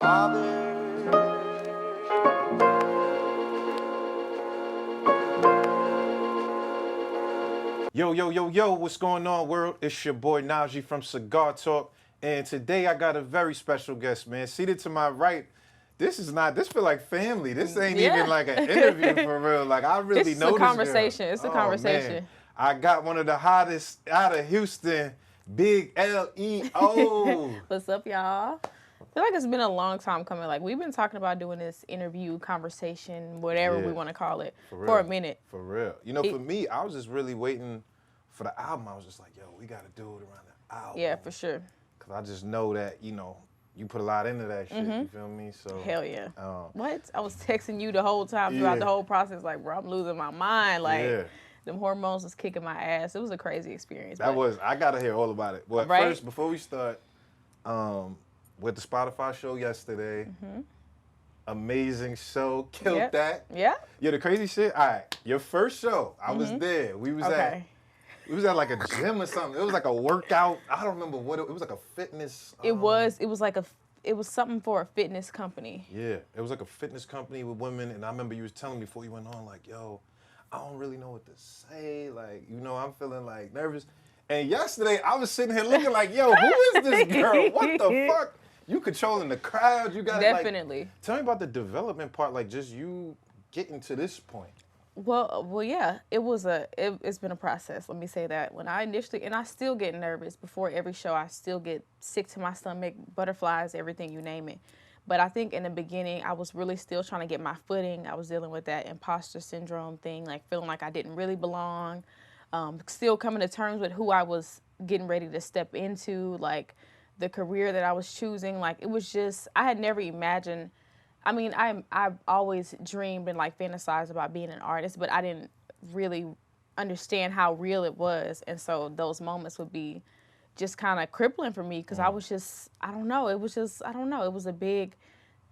father. Yo, what's going on, world? It's your boy Najee from Cigar Talk, and today I got a very special guest, man. Seated to my right, this feel like family. This ain't even like an interview for real. Like, I really know this conversation. girl. It's a conversation. Man. I got one of the hottest out of Houston, Big Leo. What's up, y'all? I feel like it's been a long time coming. Like, we've been talking about doing this interview, conversation, whatever we want to call it, for a minute. For real. You know, for me, I was just really waiting for the album. I was just like, yo, we got to do it around the album. Yeah, for sure. Because I just know that, you know, you put a lot into that shit, you feel me? So hell yeah. What? I was texting you the whole time throughout the whole process, like, bro, I'm losing my mind. Like, them hormones was kicking my ass. It was a crazy experience. I got to hear all about it. But first, before we start, with the Spotify show yesterday, amazing show, killed that. Yeah. Yeah, the crazy shit. All right, your first show, I was there. We was at like a gym or something. It was like a workout. I don't remember what it was. Like a fitness. It was something for a fitness company. Yeah, it was like a fitness company with women, and I remember you was telling me before you went on, like, yo, I don't really know what to say. Like, you know, I'm feeling like nervous. And yesterday, I was sitting here looking like, yo, who is this girl? What the fuck? You controlling the crowd. You got definitely. Like, tell me about the development part, like just you getting to this point. Well, yeah. It's been a process. Let me say that. When I initially, and I still get nervous before every show. I still get sick to my stomach, butterflies, everything, you name it. But I think in the beginning, I was really still trying to get my footing. I was dealing with that imposter syndrome thing, like feeling like I didn't really belong. Still coming to terms with who I was getting ready to step into, like the career that I was choosing. Like, it was just, I had never imagined. I mean, I've always dreamed and like fantasized about being an artist, but I didn't really understand how real it was. And so those moments would be just kind of crippling for me because I was just, I don't know. It was a big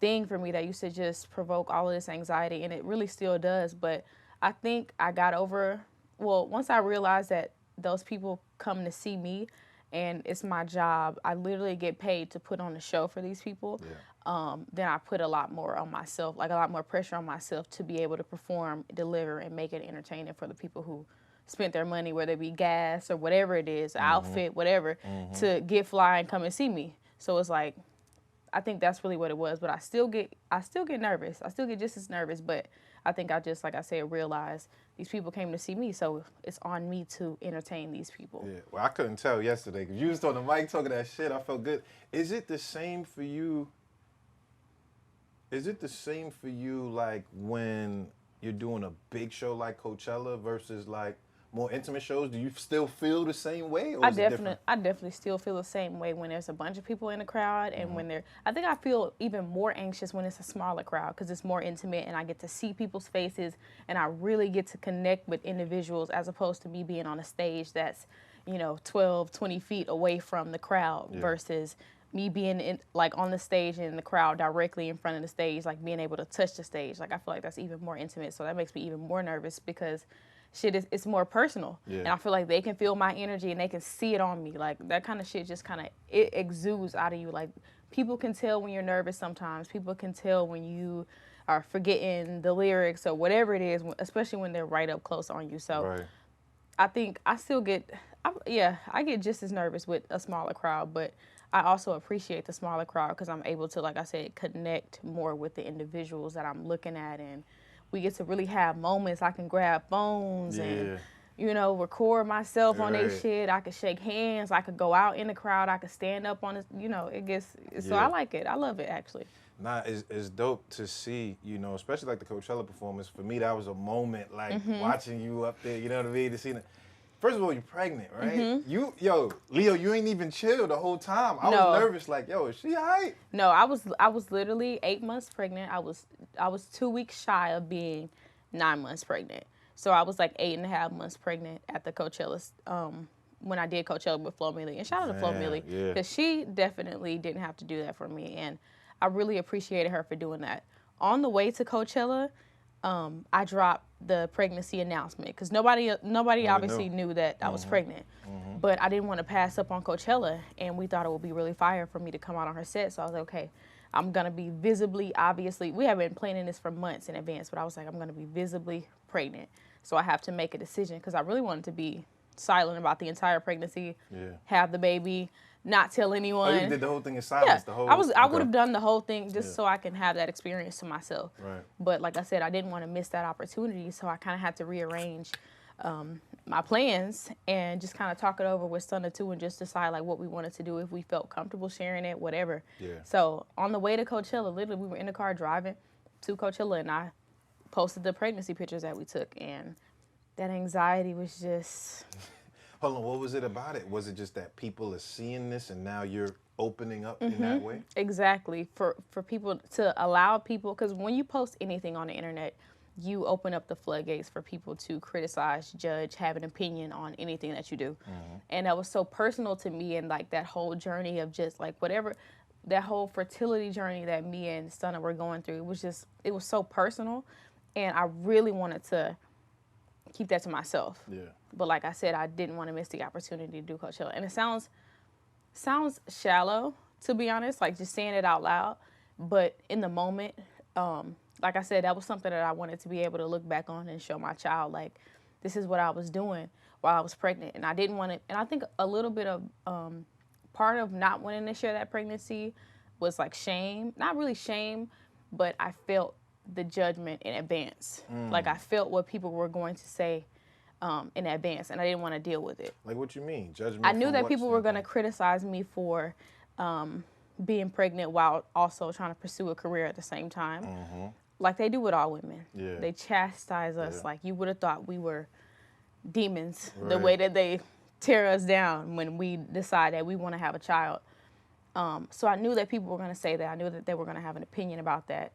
thing for me that used to just provoke all of this anxiety, and it really still does. But I think I got over, once I realized that those people come to see me and it's my job, I literally get paid to put on a show for these people. Then I put a lot more on myself, like a lot more pressure on myself to be able to perform, deliver, and make it entertaining for the people who spent their money, whether it be gas or whatever it is, outfit, whatever, to get fly and come and see me. So it's like, I think that's really what it was. But I still get nervous. I still get just as nervous. But I think I just, like I said, realized these people came to see me, so it's on me to entertain these people. Yeah, well, I couldn't tell yesterday because you was on the mic talking that shit. I felt good. Is it the same for you? Like when you're doing a big show like Coachella versus like more intimate shows? Do you still feel the same way? Or I definitely still feel the same way when there's a bunch of people in the crowd, and I think I feel even more anxious when it's a smaller crowd because it's more intimate and I get to see people's faces and I really get to connect with individuals as opposed to me being on a stage that's, 12, 20 feet away from the crowd versus me being like on the stage and in the crowd directly in front of the stage, like being able to touch the stage. Like, I feel like that's even more intimate. So that makes me even more nervous because it's more personal. And I feel like they can feel my energy and they can see it on me. Like, that kind of shit just it exudes out of you. Like, people can tell when you're nervous sometimes. People can tell when you are forgetting the lyrics or whatever it is, especially when they're right up close on you. So I think I still I get just as nervous with a smaller crowd, but I also appreciate the smaller crowd because I'm able to, like I said, connect more with the individuals that I'm looking at, and we get to really have moments. I can grab phones and, record myself on their shit. I could shake hands. I could go out in the crowd. I could stand up on it. It gets, so I like it. I love it, actually. Nah, it's dope to see, especially like the Coachella performance. For me, that was a moment, like watching you up there, you know what I mean? To see that. First of all, you're pregnant, right? Leo, you ain't even chill the whole time. I was nervous, like, yo, is she all right? No, I was literally 8 months pregnant. I was 2 weeks shy of being 9 months pregnant. So I was like 8.5 months pregnant at the Coachella, when I did Coachella with Flo Milli. And shout out to Flo Milli, because she definitely didn't have to do that for me. And I really appreciated her for doing that. On the way to Coachella, I dropped the pregnancy announcement because nobody obviously knew that I was pregnant. But I didn't want to pass up on Coachella, and we thought it would be really fire for me to come out on her set. So I was like, okay, I'm going to be visibly, obviously, we have been planning this for months in advance, but I was like, I'm going to be visibly pregnant. So I have to make a decision because I really wanted to be silent about the entire pregnancy, have the baby, not tell anyone. Oh, you did the whole thing in silence, Yeah, the whole... I would have done the whole thing just so I can have that experience to myself. Right. But like I said, I didn't want to miss that opportunity, so I kind of had to rearrange my plans and just kind of talk it over with Stunna too, and just decide like what we wanted to do, if we felt comfortable sharing it, whatever. Yeah. So on the way to Coachella, literally we were in the car driving to Coachella, and I posted the pregnancy pictures that we took, and that anxiety was just... Hold on, what was it about it? Was it just that people are seeing this and now you're opening up in that way? Exactly. For people to allow people, because when you post anything on the internet, you open up the floodgates for people to criticize, judge, have an opinion on anything that you do. And that was so personal to me, and like that whole journey of just like whatever, that whole fertility journey that me and Stunna were going through, it was so personal, and I really wanted to keep that to myself. Yeah. But like I said, I didn't want to miss the opportunity to do Coachella. And it sounds shallow, to be honest, like just saying it out loud. But in the moment, like I said, that was something that I wanted to be able to look back on and show my child, like, this is what I was doing while I was pregnant. And I didn't want to, and I think a little bit of part of not wanting to share that pregnancy was like shame. Not really shame, but I felt the judgment in advance. Like I felt what people were going to say in advance, and I didn't want to deal with it. Like, what you mean? Judgment? I knew that people were going to criticize me for being pregnant while also trying to pursue a career at the same time. Like they do with all women. Yeah. They chastise us like you would have thought we were demons, Right. the way that they tear us down when we decide that we want to have a child. So I knew that people were going to say that. I knew that they were going to have an opinion about that.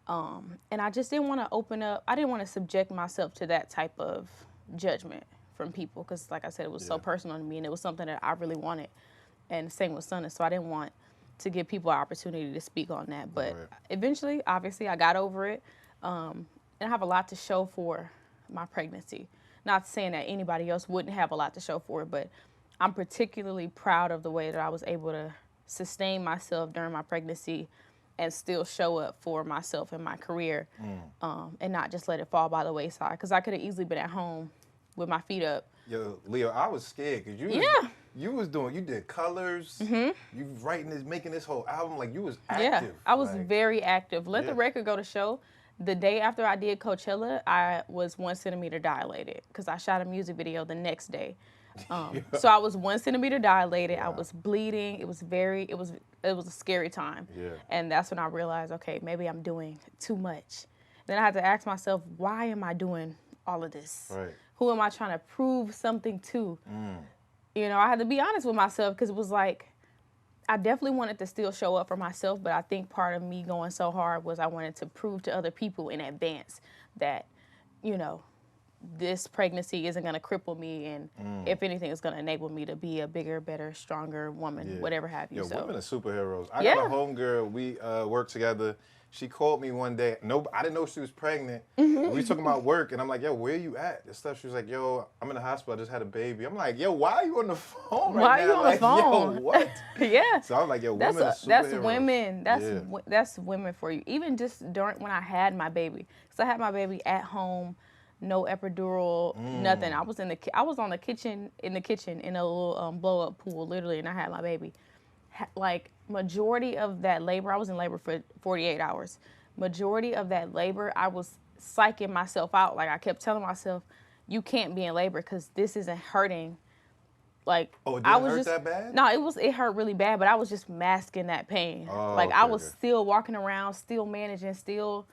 And I just didn't want to open up. I didn't want to subject myself to that type of judgment from people because, like I said, it was so personal to me, and it was something that I really wanted. And same with Stunna, so I didn't want to give people an opportunity to speak on that. But eventually, obviously, I got over it, and I have a lot to show for my pregnancy. Not saying that anybody else wouldn't have a lot to show for it, but I'm particularly proud of the way that I was able to sustain myself during my pregnancy and still show up for myself and my career, and not just let it fall by the wayside. Because I could have easily been at home with my feet up. Yo, Leo, I was scared because you did colors, you writing this, making this whole album, like you was active. Yeah, I was very active. Let the record go to show. The day after I did Coachella, I was 1 centimeter dilated because I shot a music video the next day. So I was 1 centimeter dilated. I was bleeding. It was a scary time. Yeah. And that's when I realized, okay, maybe I'm doing too much. Then I had to ask myself, why am I doing all of this? Right. Who am I trying to prove something to? You know, I had to be honest with myself because it was like, I definitely wanted to still show up for myself, but I think part of me going so hard was I wanted to prove to other people in advance that, you know, this pregnancy isn't going to cripple me, and if anything, it's going to enable me to be a bigger, better, stronger woman, whatever have you. Yo, so women are superheroes. I got a homegirl. We work together. She called me one day. I didn't know she was pregnant. We were talking about work, and I'm like, yo, where you at? And stuff. She was like, yo, I'm in the hospital. I just had a baby. I'm like, yo, why are you on the phone right now? Why are you on the phone? Yo, what? Yeah. So I was like, yo, women are superheroes. That's women. That's women for you. Even just when I had my baby, because I had my baby at home, no epidural, nothing. I was in the kitchen in a little blow up pool, literally, and I had my baby. Like majority of that labor, I was in labor for 48 hours. Majority of that labor, I was psyching myself out. Like I kept telling myself, you can't be in labor because this isn't hurting. Like, oh, it didn't hurt that bad? No, it hurt really bad, but I was just masking that pain. Oh, I was still walking around, still managing, still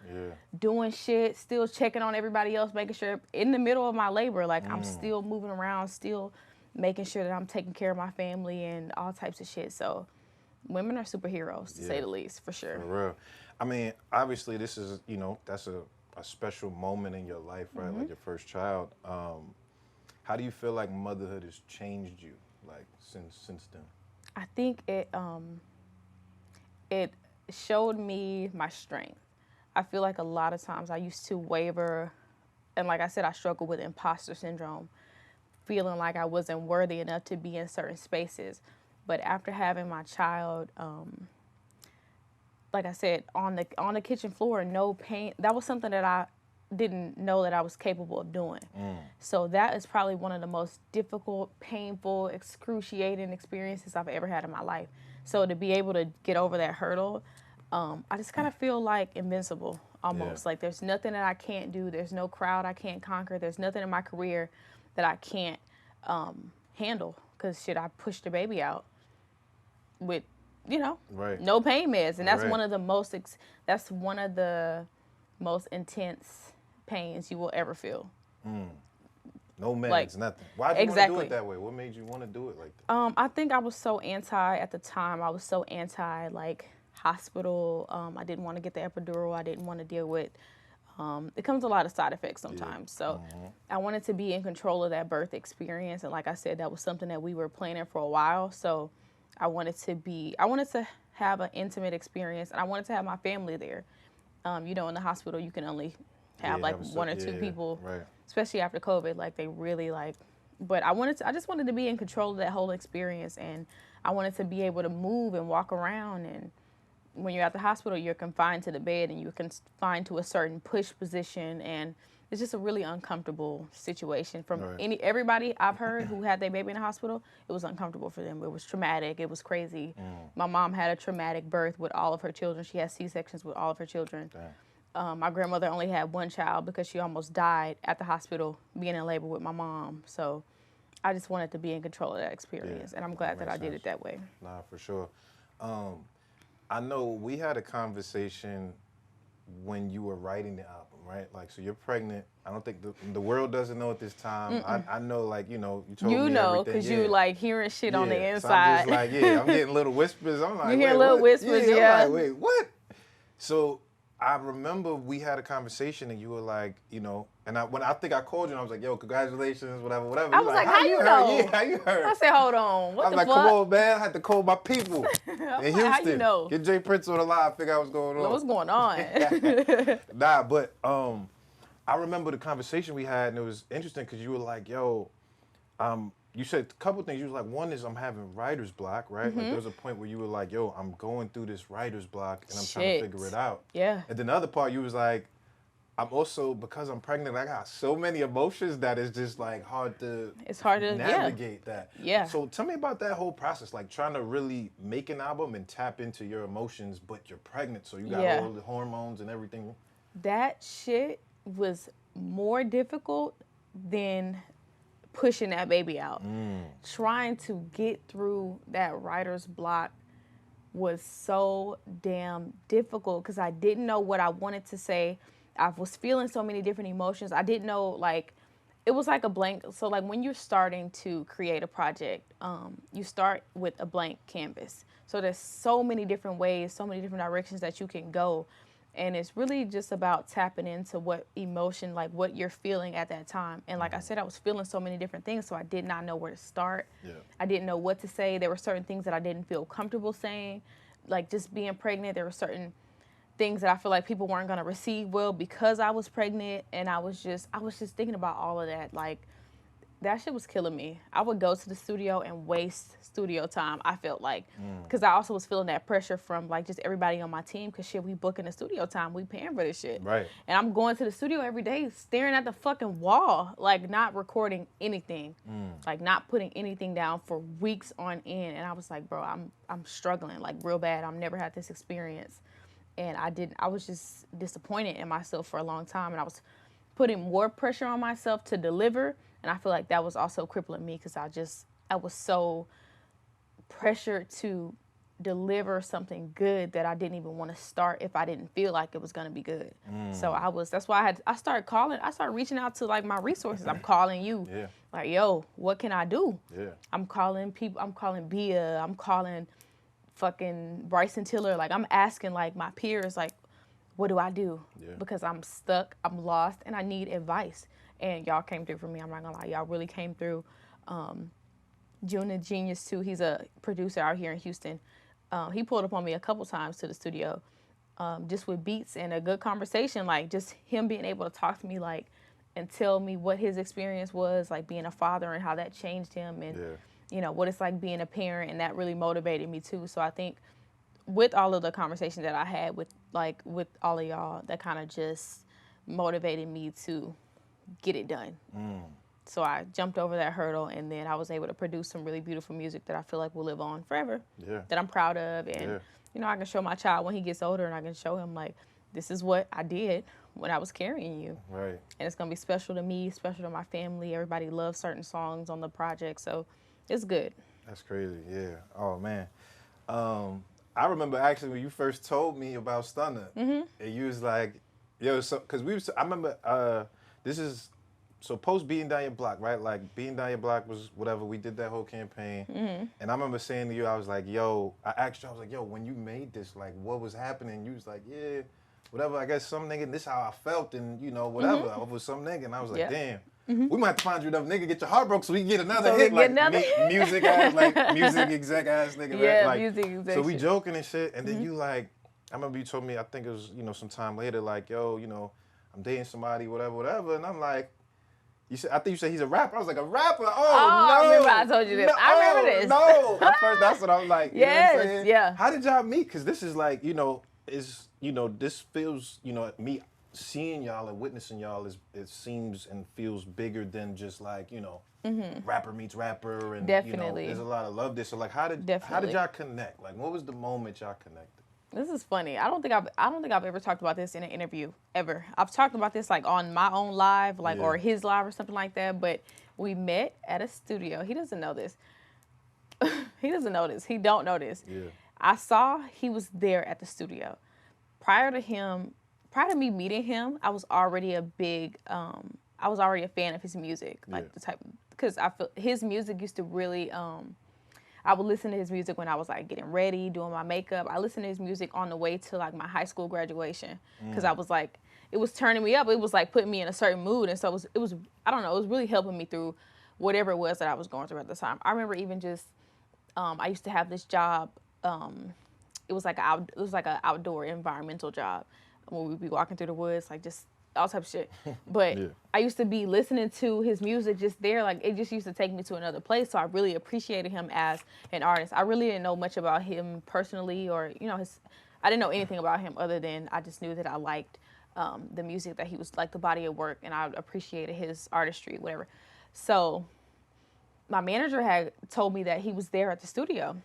doing shit, still checking on everybody else, making sure in the middle of my labor, like I'm still moving around, still making sure that I'm taking care of my family and all types of shit. So women are superheroes, to say the least, for sure. For real. I mean, obviously this is, that's a special moment in your life, right? Like your first child. How do you feel like motherhood has changed you, like since then? I think it showed me my strength. I feel like a lot of times I used to waver, and like I said, I struggle with imposter syndrome, feeling like I wasn't worthy enough to be in certain spaces. But after having my child, like I said, on the kitchen floor, no pain. That was something that I didn't know that I was capable of doing. So that is probably one of the most difficult, painful, excruciating experiences I've ever had in my life. So to be able to get over that hurdle, I just kind of feel like invincible almost. Yeah. Like there's nothing that I can't do. There's no crowd I can't conquer. There's nothing in my career that I can't handle. Because shit, I pushed the baby out with, Right. no pain meds, and that's Right. one of the most that's one of the most intense pains you will ever feel. No meds, Like, nothing. Why did you want to do exactly. it that way? What made you want to do it like that? I think I was so anti at the time. I was so anti like hospital. I didn't want to get the epidural. I didn't want to deal with. It comes with a lot of side effects sometimes. So I wanted to be in control of that birth experience, and like I said, that was something that we were planning for a while. So I wanted to have an intimate experience, and I wanted to have my family there. In the hospital, you can only have like one or two people, right. especially after COVID. Like they really like, but I just wanted to be in control of that whole experience, and I wanted to be able to move and walk around. And when you're at the hospital, you're confined to the bed, and you're confined to a certain push position, and it's just a really uncomfortable situation. From Right. everybody I've heard who had their baby in the hospital, it was uncomfortable for them. It was traumatic. It was crazy. My mom had a traumatic birth with all of her children. She had C-sections with all of her children. My grandmother only had one child because she almost died at the hospital being in labor with my mom. So I just wanted to be in control of that experience, and I'm glad that I did it that way. Nah, for sure. I know we had a conversation when you were writing the album, right? Like, so you're pregnant. I don't think the world doesn't know at this time. I know, like, you told me everything. Because you like hearing shit on the So inside. I'm just like, I'm getting little whispers. I'm like, You hear wait, little what? whispers, I'm yeah. like, wait, what? So I remember we had a conversation and you were like, and I think I called you and I was like, yo, congratulations, whatever. I was like, how you know? Yeah, how you heard? I said, hold on, what I was the like, fuck? come on, man. I had to call my people in like, Houston. how you know? Get Jay Prince on the line, figure out what's going on. What's going on? Nah, but I remember the conversation we had, and it was interesting because you were like, yo, you said a couple things. You was like, one is I'm having writer's block, right? Like there was a point where you were like, yo, I'm going through this writer's block and I'm trying to figure it out. Yeah. And then the other part, you was like, I'm also, because I'm pregnant, I got so many emotions that it's just like hard to navigate that. Yeah. So tell me about that whole process, like trying to really make an album and tap into your emotions, but you're pregnant, so you got all the hormones and everything. That shit was more difficult than pushing that baby out. Trying to get through that writer's block was so damn difficult because I didn't know what I wanted to say. I was feeling so many different emotions. I didn't know, like, it was like a blank. So like when you're starting to create a project, you start with a blank canvas. So there's so many different ways, so many different directions that you can go. And it's really just about tapping into what emotion, like what you're feeling at that time. And like I said, I was feeling so many different things, so I did not know where to start. Yeah. I didn't know what to say. There were certain things that I didn't feel comfortable saying. Like just being pregnant, there were certain things that I feel like people weren't going to receive well because I was pregnant. And I was just thinking about all of that. Like, that shit was killing me. I would go to the studio and waste studio time, I felt like. Because I also was feeling that pressure from, like, just everybody on my team. Because, shit, we booking the studio time. We paying for this shit. Right. And I'm going to the studio every day staring at the fucking wall. Like, not recording anything. Like, not putting anything down for weeks on end. And I was like, bro, I'm struggling, like, real bad. I've never had this experience. And I was just disappointed in myself for a long time. And I was putting more pressure on myself to deliver. And I feel like that was also crippling me because I was so pressured to deliver something good that I didn't even want to start if I didn't feel like it was going to be good. So that's why I started reaching out to like my resources. I'm calling you. Yeah. Like, yo, what can I do? Yeah. I'm calling people. I'm calling Bia. I'm calling fucking Bryson Tiller. Like, I'm asking like my peers, like, what do I do? Yeah. Because I'm stuck, I'm lost, and I need advice. And y'all came through for me. I'm not gonna lie, y'all really came through. June the Genius too. He's a producer out here in Houston. He pulled up on me a couple times to the studio, just with beats and a good conversation. Like just him being able to talk to me, like, and tell me what his experience was, like being a father and how that changed him, and you know what it's like being a parent, and that really motivated me too. So I think with all of the conversations that I had with all of y'all, that kind of just motivated me to get it done. So I jumped over that hurdle, and then I was able to produce some really beautiful music that I feel like will live on forever. Yeah. That I'm proud of, and you know, I can show my child when he gets older, and I can show him like, this is what I did when I was carrying you. Right. And it's gonna be special to me, special to my family. Everybody loves certain songs on the project, so it's good. That's crazy. Yeah. Oh man. I remember actually when you first told me about Stunna, and you was like, yo, so because I remember this is. So post Beating Down Your Block, right? Like Beating Down Your Block was whatever. We did that whole campaign. And I remember saying to you, I was like, yo, I asked you, I was like, yo, when you made this, like what was happening? You was like, yeah, whatever. I guess some nigga, this how I felt, and you know, whatever. I was some nigga, and I was like, damn. We might have to find you another nigga, get your heart broke so we can get another hit. Like music ass, like music exec ass nigga, right? Like, music exec. So we joking and shit, and then you like, I remember you told me, I think it was, you know, some time later, like, yo, you know, I'm dating somebody, whatever, and I'm like, I think you said he's a rapper. I was like, a rapper? Oh, no. I remember I told you this. I remember this. No. At first, that's what I was like. You know what I'm saying? Yeah. How did y'all meet? Because this is like, you know, this feels, you know, me seeing y'all and witnessing y'all, it seems and feels bigger than just like, you know, rapper meets rapper. And, Definitely. you know, there's a lot of love there. So, like, how did y'all connect? Like, what was the moment y'all connected? This is funny. I don't think I've ever talked about this in an interview ever. I've talked about this like on my own live, like or his live or something like that. But we met at a studio. He doesn't know this. He doesn't know this. He don't know this. Yeah. I saw he was there at the studio. Prior to me meeting him, I was already a fan of his music, like the type, because I feel his music used to really. I would listen to his music when I was like getting ready, doing my makeup. I listened to his music on the way to like my high school graduation because I was like, it was turning me up. It was like putting me in a certain mood, and so it was I don't know, it was really helping me through whatever it was that I was going through at the time. I remember even just I used to have this job. It was like an outdoor environmental job where we'd be walking through the woods, like just all type of shit. But I used to be listening to his music just there. Like, it just used to take me to another place. So I really appreciated him as an artist. I really didn't know much about him personally, or, you know, I didn't know anything about him other than I just knew that I liked the music that he was, like the body of work, and I appreciated his artistry, whatever. So my manager had told me that he was there at the studio.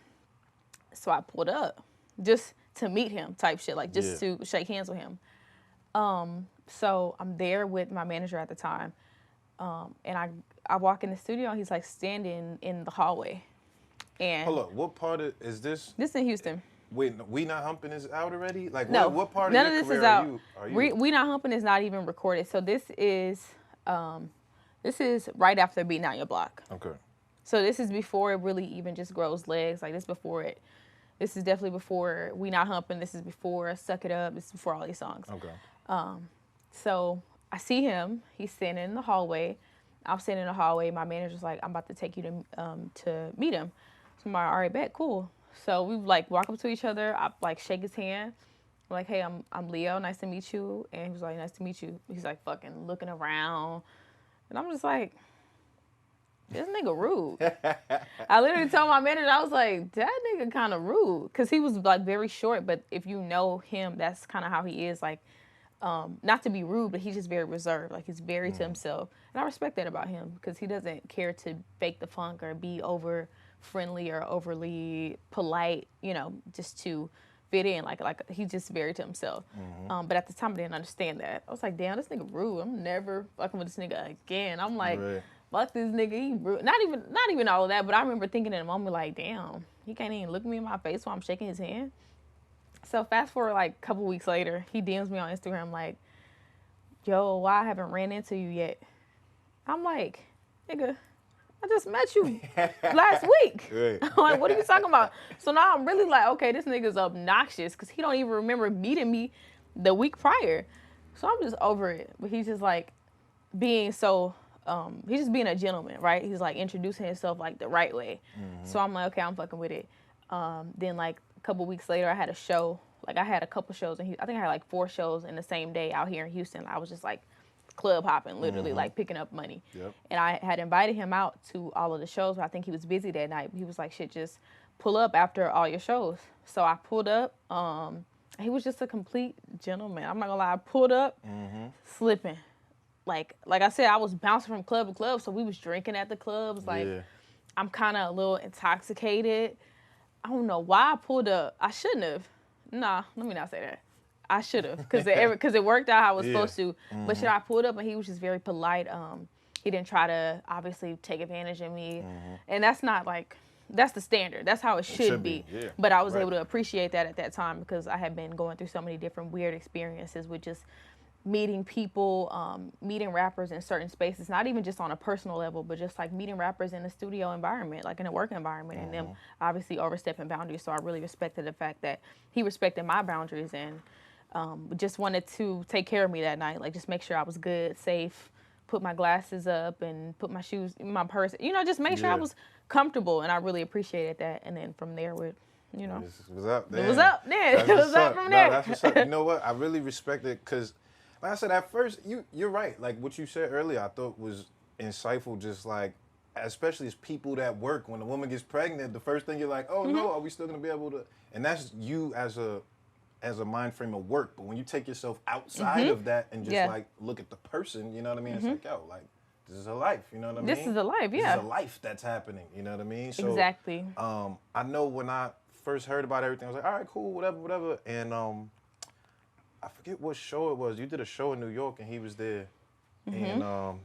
So I pulled up just to meet him type shit, like just to shake hands with him. So I'm there with my manager at the time, and I walk in the studio, and he's like standing in the hallway. And hold up, what part is this? This in Houston. Wait, We Not Humping is out already? Like, no, what part none of your this is career out. are you? We Not Humping is not even recorded. So this is right after Beating Down Your Block. Okay. So this is before it really even just grows legs. Like, this is definitely before We Not Humping. This is before Suck It Up. This is before all these songs. Okay. So I see him. He's standing in the hallway. I'm standing in the hallway. My manager's like, I'm about to take you to meet him. So I'm like, all right, bet, cool. So we like walk up to each other. I like shake his hand. I'm like, hey, I'm Leo. Nice to meet you. And he was like, nice to meet you. He's like fucking looking around. And I'm just like, this nigga rude. I literally told my manager, I was like, that nigga kind of rude. Because he was like very short. But if you know him, that's kind of how he is. Like, not to be rude, but he's just very reserved. Like, he's very to himself. And I respect that about him, because he doesn't care to fake the funk or be over friendly or overly polite, you know, just to fit in. Like he's just very to himself. But at the time, I didn't understand that. I was like, damn, this nigga rude. I'm never fucking with this nigga again. I'm like, fuck this nigga, he rude. Not even all of that, but I remember thinking in a moment, like, damn, he can't even look me in my face while I'm shaking his hand. So fast forward like a couple weeks later, he DMs me on Instagram like, yo, why I haven't ran into you yet? I'm like, nigga, I just met you last week. I'm like, what are you talking about? So now I'm really like, okay, this nigga's obnoxious, because he don't even remember meeting me the week prior. So I'm just over it. But he's just like being so, he's just being a gentleman, right? He's like introducing himself like the right way. So I'm like, okay, I'm fucking with it. Then like a couple weeks later, I had a show. Like, I had a couple shows, and I think I had like 4 shows in the same day out here in Houston. I was just like club hopping, literally like picking up money. And I had invited him out to all of the shows, but I think he was busy that night. He was like, shit, just pull up after all your shows. So I pulled up. He was just a complete gentleman. I'm not gonna lie. I pulled up, slipping. Like I said, I was bouncing from club to club, so we was drinking at the clubs. Like Yeah. I'm kind of a little intoxicated. I don't know why I pulled up. I shouldn't have. Nah, let me not say that. I should have, because it worked out how I was supposed to. But shit, I pulled up and he was just very polite. He didn't try to obviously take advantage of me, and that's not like that's the standard. That's how it should be. Yeah. But I was Right. able to appreciate that at that time because I had been going through so many different weird experiences with just meeting people, meeting rappers in certain spaces, not even just on a personal level, but just like meeting rappers in a studio environment, like in a work environment, and them obviously overstepping boundaries. So I really respected the fact that he respected my boundaries and just wanted to take care of me that night, like just make sure I was good, safe, put my glasses up and put my shoes in my purse, just make sure I Yeah. was comfortable, and I really appreciated that. And then from there, it Was up there. was up then. That's It was what's up from No, there. that's what's up. You know what? I really respect it because, like I said, at first, you're right. Like what you said earlier, I thought was insightful. Just like, especially as people that work, when a woman gets pregnant, the first thing you're like, oh no, are we still gonna be able to? And that's you as a mind frame of work. But when you take yourself outside of that and just Yeah. like look at the person, you know what I mean? It's like, yo, like this is a life. You know what I mean? This is a life, This yeah. is a life that's happening. You know what I mean? So, Exactly. I know when I first heard about everything, I was like, all right, cool, whatever. And I forget what show it was. You did a show in New York, and he was there, and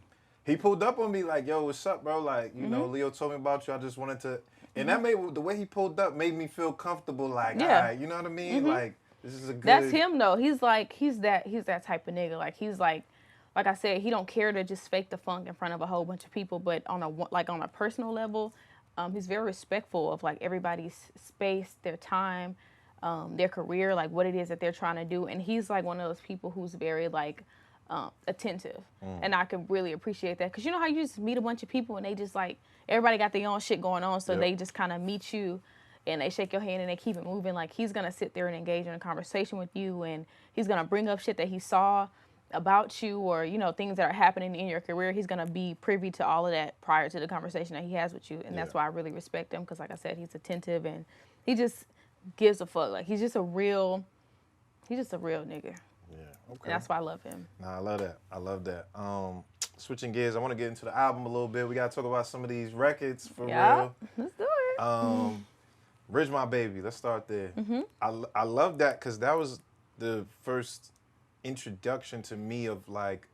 he pulled up on me like, "Yo, what's up, bro? Like, you know, Leo told me about you. I just wanted to," and that made the way he pulled up made me feel comfortable. Like, Yeah. all right, you know what I mean? Like, this is a good. That's him though. He's that type of nigga. Like he's like I said, he don't care to just fake the funk in front of a whole bunch of people. But on a personal level, he's very respectful of like everybody's space, their time, their career, like what it is that they're trying to do. And he's like one of those people who's very like attentive, and I can really appreciate that because you know how you just meet a bunch of people and they just like everybody got their own shit going on, so they just kind of meet you and they shake your hand and they keep it moving. Like he's gonna sit there and engage in a conversation with you, and he's gonna bring up shit that he saw about you or things that are happening in your career. He's gonna be privy to all of that prior to the conversation that he has with you, and that's why I really respect him because, like I said, he's attentive and he just gives a fuck. Like he's just a real nigga. Yeah. Okay. And that's why I love him. Nah, I love that. Switching gears, I want to get into the album a little bit. We gotta talk about some of these records for real. Let's do it. Bridge My Baby. Let's start there. I love that because that was the first introduction to me of like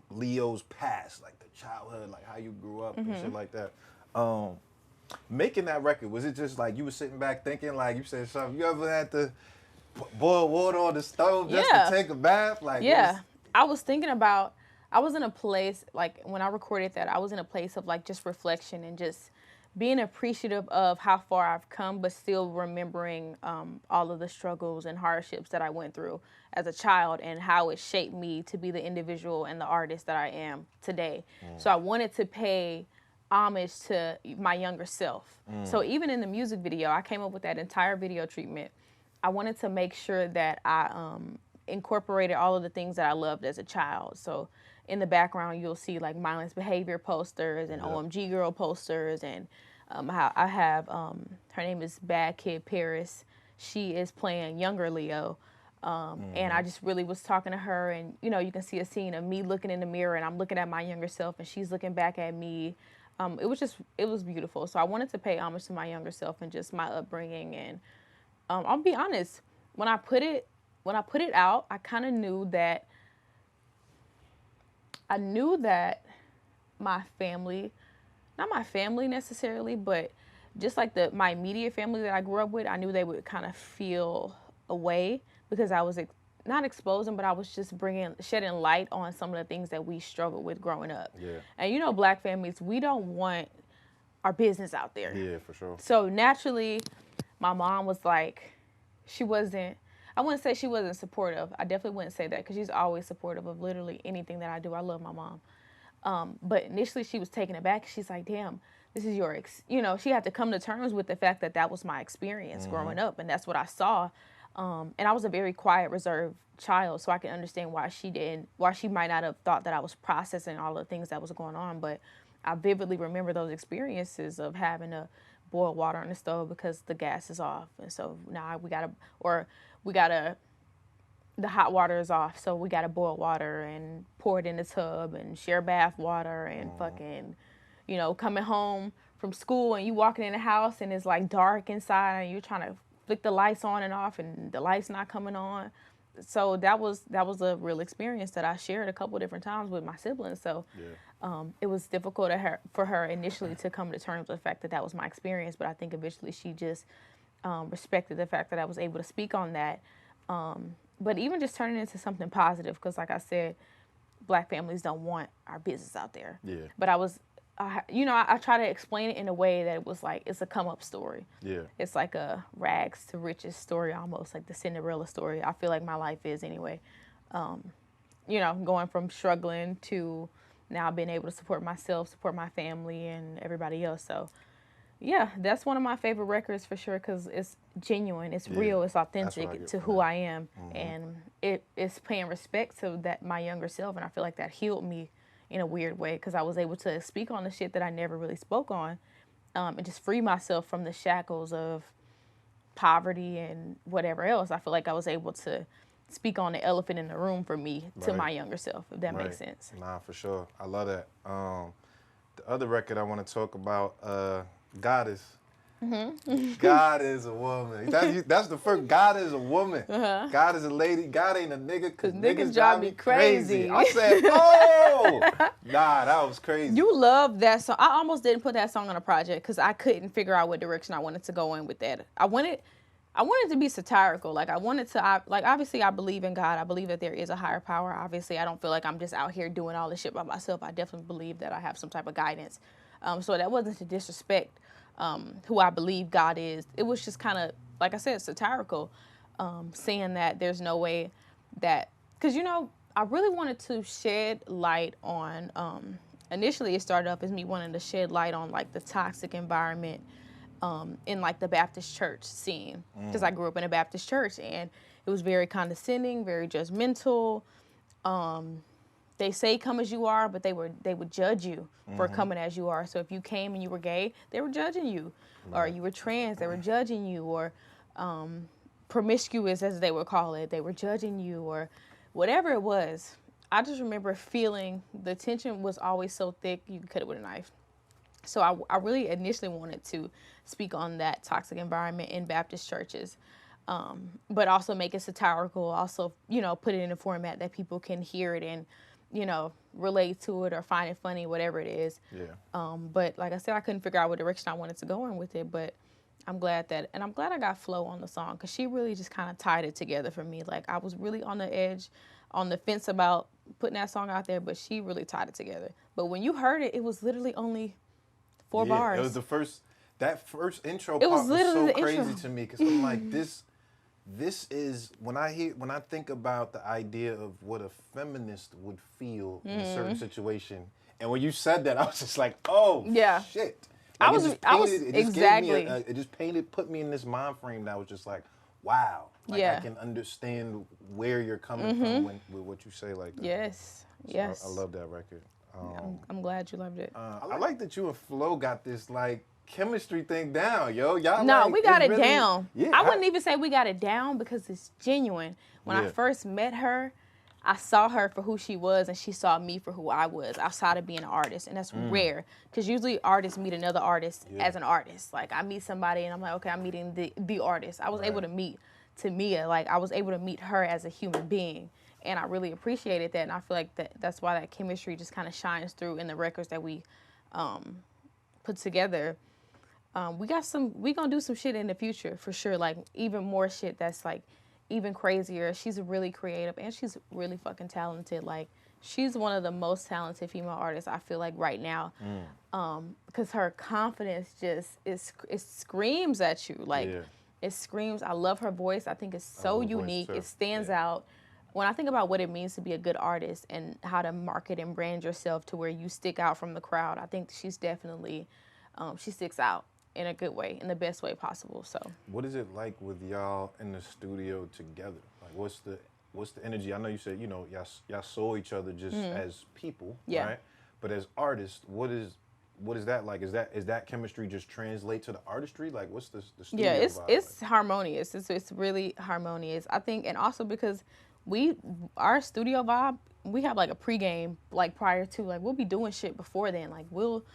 Leo's past, like the childhood, like how you grew up and shit like that. Making that record, was it just like you were sitting back thinking, like you said something, you ever had to boil water on the stove just to take a bath? Like I was thinking about, I was in a place, like when I recorded that, I was in a place of like just reflection and just being appreciative of how far I've come, but still remembering all of the struggles and hardships that I went through as a child and how it shaped me to be the individual and the artist that I am today. So I wanted to pay homage to my younger self. So even in the music video, I came up with that entire video treatment. I wanted to make sure that I incorporated all of the things that I loved as a child. So in the background, you'll see like mindless behavior posters and OMG Girl posters. And I have, her name is Bad Kid Paris. She is playing younger Leo. And I just really was talking to her, and you can see a scene of me looking in the mirror and I'm looking at my younger self and she's looking back at me. It was beautiful. So I wanted to pay homage to my younger self and just my upbringing. And I'll be honest, when I put it out, I kind of knew that my family, not my family necessarily, but just like my immediate family that I grew up with, I knew they would kind of feel away because I was not exposing, but I was just shedding light on some of the things that we struggled with growing up. Yeah. And Black families, we don't want our business out there. Yeah, for sure. So naturally, my mom was like, I wouldn't say she wasn't supportive. I definitely wouldn't say that because she's always supportive of literally anything that I do. I love my mom. But initially she was taken aback. She's like, damn, this is your, she had to come to terms with the fact that was my experience growing up. And that's what I saw. And I was a very quiet, reserved child. So I can understand why she might not have thought that I was processing all the things that was going on. But I vividly remember those experiences of having to boil water on the stove because the gas is off, and so now we gotta the hot water is off, so we gotta boil water and pour it in the tub and share bath water and fucking, coming home from school and you walking in the house and it's like dark inside and you're trying to flick the lights on and off and the lights not coming on. So that was a real experience that I shared a couple different times with my siblings. So it was difficult for her initially to come to terms with the fact that that was my experience, but I think eventually she just respected the fact that I was able to speak on that. But even just turning it into something positive, because like I said, Black families don't want our business out there. Yeah. But I try to explain it in a way that it was like, it's a come up story. Yeah. It's like a rags to riches story, almost like the Cinderella story. I feel like my life is anyway. Going from struggling to now being able to support myself, support my family and everybody else. So yeah, that's one of my favorite records for sure, because it's genuine, it's real, it's authentic to who I am, and it's paying respect to my younger self, and I feel like that healed me in a weird way, because I was able to speak on the shit that I never really spoke on, and just free myself from the shackles of poverty and whatever else. I feel like I was able to speak on the elephant in the room for me to my younger self, if that makes sense. Nah, for sure. I love that. The other record I want to talk about, Goddess. God is a woman. That's the first. God is a woman. God is a lady. God ain't a nigga, because niggas drive me crazy. I said, oh! Nah, that was crazy. You love that song. I almost didn't put that song on a project because I couldn't figure out what direction I wanted to go in with that. I wanted to be satirical. Like, obviously I believe in God. I believe that there is a higher power. Obviously, I don't feel like I'm just out here doing all this shit by myself. I definitely believe that I have some type of guidance. So that wasn't to disrespect who I believe God is. It was just kind of, like I said, satirical, saying that there's no way that, because, I really wanted to shed light on, initially it started up as me wanting to shed light on, like, the toxic environment in, like, the Baptist church scene, because I grew up in a Baptist church, and it was very condescending, very judgmental. They say come as you are, but they would judge you for coming as you are. So if you came and you were gay, they were judging you. Or you were trans, they were judging you. Or promiscuous, as they would call it, they were judging you. Or whatever it was. I just remember feeling the tension was always so thick, you could cut it with a knife. So I really initially wanted to speak on that toxic environment in Baptist churches. But also make it satirical, also, put it in a format that people can hear it and, relate to it or find it funny, whatever it is. Yeah. But like I said, I couldn't figure out what direction I wanted to go in with it, but I'm glad I got Flo on the song, because she really just kind of tied it together for me. Like, I was really on the edge, on the fence about putting that song out there, but she really tied it together. But when you heard it, it was literally only 4 bars. It was that first intro part was so crazy to me, because I'm like, this is, when I think about the idea of what a feminist would feel in a certain situation, and when you said that, I was just like, oh, shit. Like, it just put me in this mind frame that was just like, wow. Like, I can understand where you're coming from with what you say like that. Yes, I love that record. I'm glad you loved it. I like that you and Flo got this, like, chemistry thing down, yo. Y'all, no, we got it down. Yeah, I wouldn't even say we got it down, because it's genuine. When I first met her, I saw her for who she was, and she saw me for who I was, outside of being an artist. And that's rare, because usually artists meet another artist as an artist. Like, I meet somebody, and I'm like, okay, I'm meeting the artist. I was able to meet Tamia. Like, I was able to meet her as a human being. And I really appreciated that. And I feel like that's why that chemistry just kind of shines through in the records that we put together. We gonna do some shit in the future for sure. Like, even more shit that's like even crazier. She's really creative, and she's really fucking talented. Like, she's one of the most talented female artists I feel like right now. Because her confidence just it screams at you. Like, it screams. I love her voice. I think it's so unique. It stands out. When I think about what it means to be a good artist and how to market and brand yourself to where you stick out from the crowd, I think she's definitely she sticks out in a good way, in the best way possible. So, what is it like with y'all in the studio together? Like, what's the energy? I know you said, y'all saw each other just as people, right? But as artists, what is what is that like? Is that chemistry just translate to the artistry? Like, what's the studio Yeah, vibe it's like? harmonious. It's really harmonious. I think, and also because we our studio vibe, we have like a pregame like prior to, like we'll be doing shit before then. Like we'll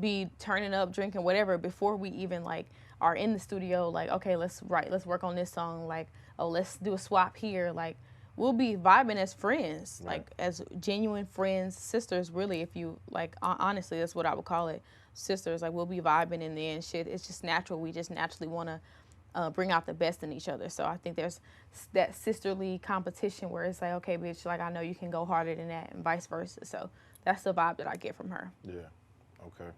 be turning up, drinking whatever before we even like are in the studio. Like okay, let's work on this song. Like oh, let's do a swap here. Like we'll be vibing as friends, Right. like as genuine friends, sisters. Really, if you like, honestly, that's what I would call it, sisters. Like we'll be vibing in the end. Shit, it's just natural. We just naturally want to bring out the best in each other. So I think there's that sisterly competition where it's like, okay, bitch, like I know you can go harder than that, and vice versa. So that's the vibe that I get from her. Yeah. Okay.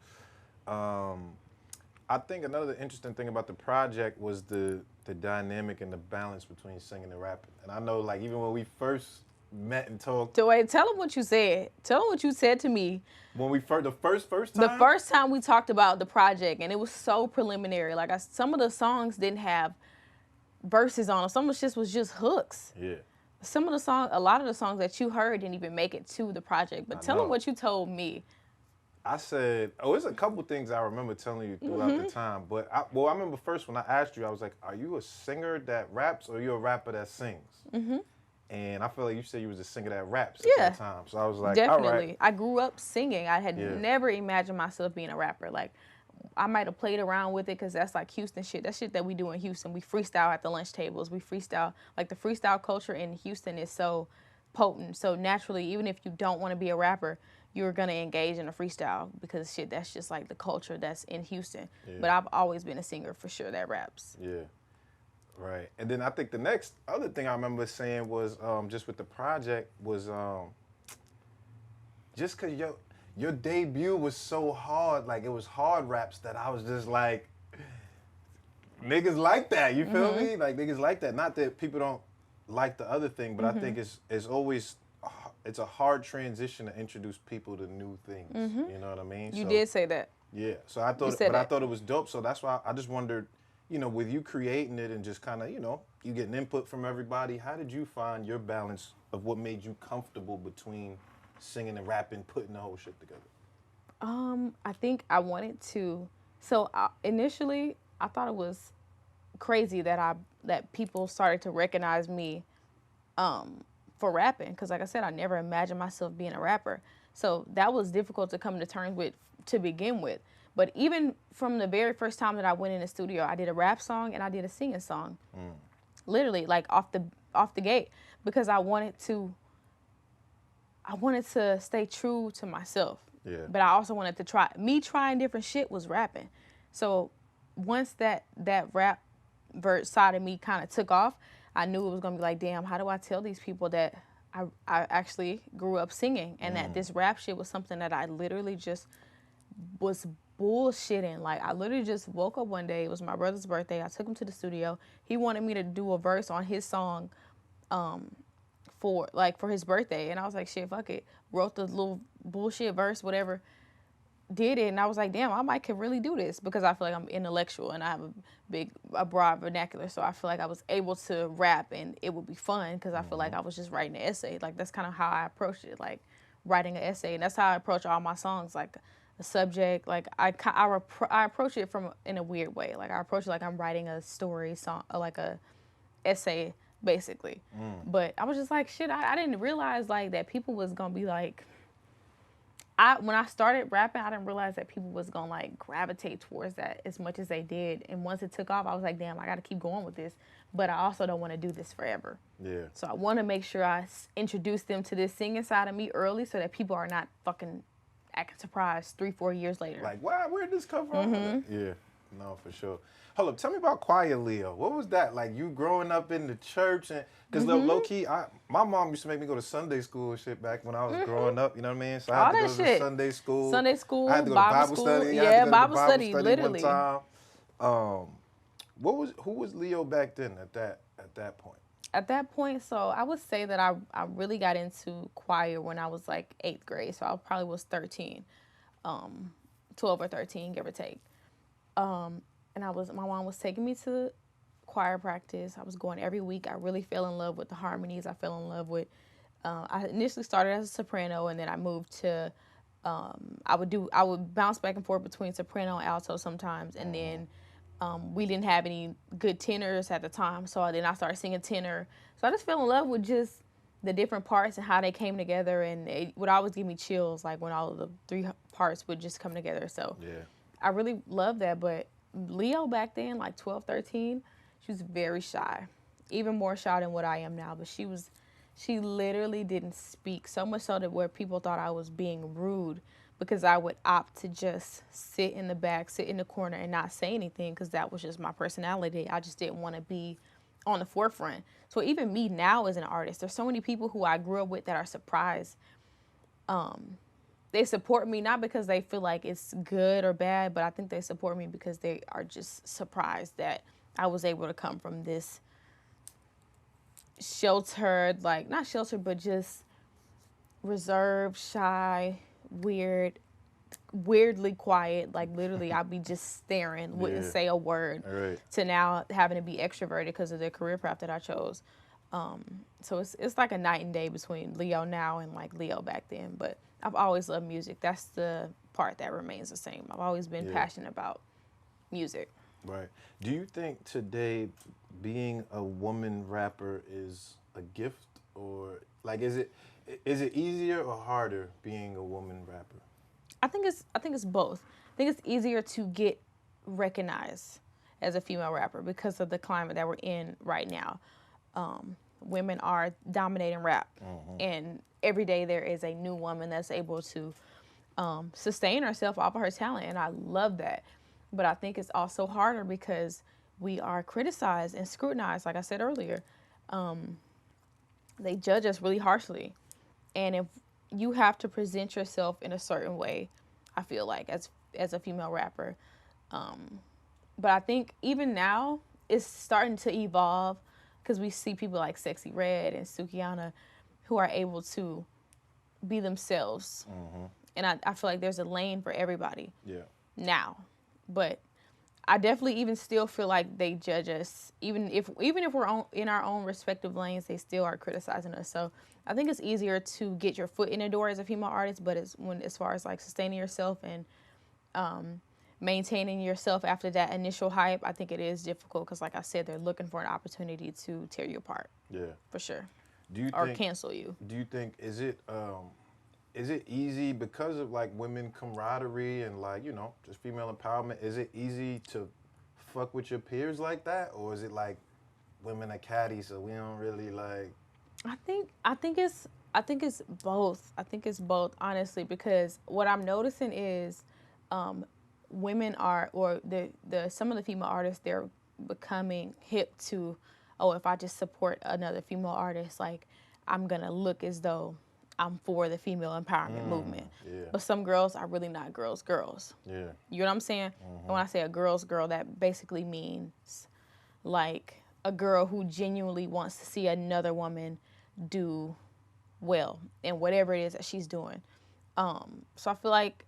I think another interesting thing about the project was the dynamic and the balance between singing and rapping. And I know, like, even when we first met and talked, So wait, tell them what you said. Tell them what you said to me when we the first the time, first time we talked about the project, and it was so preliminary. Like some of the songs didn't have verses on them. Some of the shit was just hooks. yeah, Some of the songs, a lot of the songs that you heard didn't even make it to the project. But I tell them know. what you told me. I said, oh, there's a couple things I remember telling you throughout the time. But I remember first when I asked you, I was like, are you a singer that raps or are you a rapper that sings? And I feel like you said you was a singer that raps at Yeah. that time. So I was like, Definitely. all right. I grew up singing. I had Yeah. never imagined myself being a rapper. Like, I might have played around with it because that's like Houston shit. That's shit that we do in Houston. We freestyle at the lunch tables. We freestyle. Like, the freestyle culture in Houston is so potent. So, naturally, even if you don't want to be a rapper, you're going to engage in a freestyle because shit, that's just like the culture that's in Houston. Yeah. But I've always been a singer for sure that raps. Yeah. Right. And then I think the next other thing I remember saying was just with the project was just because your debut was so hard, like it was hard raps that I was just like, niggas like that. You feel me? Like niggas like that. Not that people don't like the other thing, but I think it's always it's a hard transition to introduce people to new things. You know what I mean? You did say that. Yeah. So I thought, said but I that. thought it was dope. So that's why I just wondered, you know, with you creating it and just kind of, you know, you getting input from everybody, how did you find your balance of what made you comfortable between singing and rapping, putting the whole shit together? I think I wanted to. So initially, I thought it was crazy that people started to recognize me for rapping, because like I said, I never imagined myself being a rapper. So that was difficult to come to terms with to begin with. But even from the very first time that I went in the studio, I did a rap song and I did a singing song. Literally, like off the gate, because I wanted to stay true to myself. Yeah. But I also wanted to trying different shit was rapping. So once that rap side of me kind of took off, I knew it was gonna be like, damn, how do I tell these people that I actually grew up singing and that this rap shit was something that I literally just was bullshitting. Like, I literally just woke up one day. It was my brother's birthday. I took him to the studio. He wanted me to do a verse on his song for his birthday. And I was like, shit, fuck it. Wrote the little bullshit verse, whatever. Did it, and I was like, damn, I might can really do this, because I feel like I'm intellectual and I have a broad vernacular. So I feel like I was able to rap and it would be fun, because I feel like I was just writing an essay. Like, that's kind of how I approached it, like writing an essay. And that's how I approach all my songs, like a subject. Like I approach it in a weird way. Like I approach it like I'm writing a story song, or like a essay, basically. But I was just like, shit, I didn't realize like that people was gonna be like, when I started rapping, I didn't realize that people was gonna like gravitate towards that as much as they did. And once it took off, I was like, damn, I gotta keep going with this. But I also don't want to do this forever. Yeah. So I want to make sure I introduce them to this singing side of me early, so that people are not fucking acting surprised 3-4 years later. Like, wow, where'd this come from? Yeah. No, for sure. Hold up, tell me about Choir Leo. What was that like? You growing up in the church, and because low key, my mom used to make me go to Sunday school and shit back when I was growing up. You know what I mean? So I had to go to Sunday school. Sunday school, I had to go to Bible school. study. Yeah, Bible study, literally. One time. Who was Leo back then at that point? At that point, so I would say that I really got into choir when I was like 8th grade. So I probably was 13, 12 or 13, give or take. And my mom was taking me to choir practice. I was going every week. I really fell in love with the harmonies. I fell in love with, I initially started as a soprano, and then I moved to I would bounce back and forth between soprano and alto sometimes, and then we didn't have any good tenors at the time, so then I started singing tenor. So I just fell in love with just the different parts and how they came together, and it would always give me chills, like when all of the three parts would just come together. So Yeah. I really love that. But Leo back then, like 12, 13, she was very shy, even more shy than what I am now. But she literally didn't speak, so much so that where people thought I was being rude because I would opt to just sit in the back, sit in the corner, and not say anything because that was just my personality. I just didn't want to be on the forefront. So even me now as an artist, there's so many people who I grew up with that are surprised. They support me not because they feel like it's good or bad, but I think they support me because they are just surprised that I was able to come from this sheltered, like not sheltered, but just reserved, shy, weirdly quiet. Like literally, I'd be just staring, wouldn't Yeah. say a word. Right. To now having to be extroverted because of the career path that I chose. So it's like a night and day between Leo now and like Leo back then. But I've always loved music. That's the part that remains the same. I've always been Yeah. passionate about music. Right. Do you think today being a woman rapper is a gift, or like is it easier or harder being a woman rapper? I think it's both. I think it's easier to get recognized as a female rapper because of the climate that we're in right now. Women are dominating rap, and every day there is a new woman that's able to sustain herself off of her talent, and I love that. But I think it's also harder because we are criticized and scrutinized. Like I said earlier, they judge us really harshly, and if you have to present yourself in a certain way, I feel like as a female rapper. But I think even now it's starting to evolve because we see people like Sexy Red and Sukiana who are able to be themselves. And I feel like there's a lane for everybody Yeah. now. But I definitely even still feel like they judge us. Even if we're in our own respective lanes, they still are criticizing us. So I think it's easier to get your foot in the door as a female artist, but as far as like sustaining yourself and maintaining yourself after that initial hype, I think it is difficult because, like I said, they're looking for an opportunity to tear you apart. Yeah. For sure. Do you Or think cancel you. Do you think is it easy because of like women camaraderie and like just female empowerment? Is it easy to fuck with your peers like that, or is it like women are catty, so we don't really like? I think it's both. I think it's both, honestly, because what I'm noticing is women are, or the some of the female artists, they're becoming hip to, oh, if I just support another female artist, like I'm gonna look as though I'm for the female empowerment movement. Yeah. But some girls are really not girls. Yeah. You know what I'm saying? And when I say a girl's girl, that basically means like a girl who genuinely wants to see another woman do well in whatever it is that she's doing. So I feel like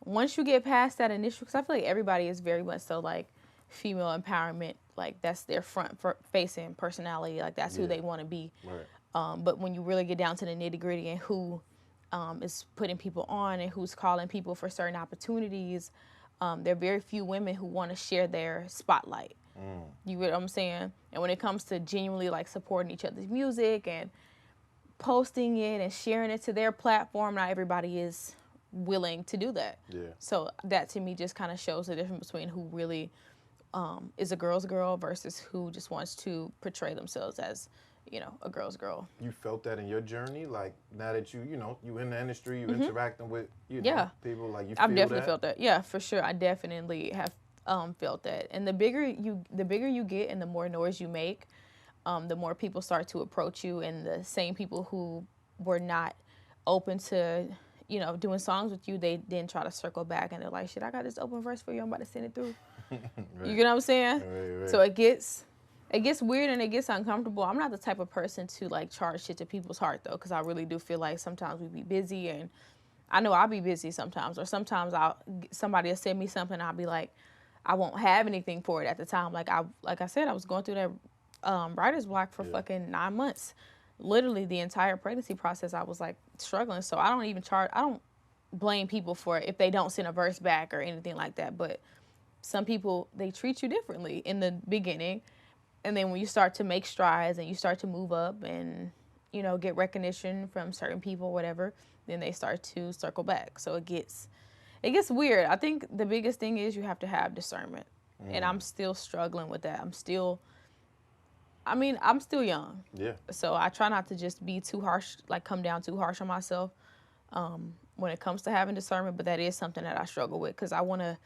once you get past that initial, because I feel like everybody is very much so like female empowerment, like that's their facing personality, like that's who they want to be. Right. But when you really get down to the nitty gritty and who is putting people on and who's calling people for certain opportunities, there are very few women who want to share their spotlight. You get what I'm saying? And when it comes to genuinely like supporting each other's music and posting it and sharing it to their platform, not everybody is willing to do that. Yeah. So that to me just kind of shows the difference between who really is a girl's girl versus who just wants to portray themselves as, a girl's girl. You felt that in your journey, like now that you in the industry, you interacting with people, like you. I've feel definitely that? felt that. Yeah, for sure. I definitely have felt that. And the bigger you get and the more noise you make, the more people start to approach you, and the same people who were not open to, doing songs with you, they then try to circle back and they're like, shit, I got this open verse for you. I'm about to send it through. Right. You get what I'm saying? Right. So it gets weird and it gets uncomfortable. I'm not the type of person to like charge shit to people's heart though, because I really do feel like sometimes we be busy, and I know I'll be busy sometimes, or sometimes somebody will send me something and I'll be like, I won't have anything for it at the time. Like I said, I was going through that writer's block for fucking 9 months. Literally the entire pregnancy process, I was like struggling. So I don't blame people for if they don't send a verse back or anything like that. But some people, they treat you differently in the beginning. And then when you start to make strides and you start to move up and, you know, get recognition from certain people, whatever, then they start to circle back. So it gets weird. I think the biggest thing is you have to have discernment. And I'm still struggling with that. I'm still young. Yeah. So I try not to just be too harsh, like come down too harsh on myself when it comes to having discernment. But that is something that I struggle with because I would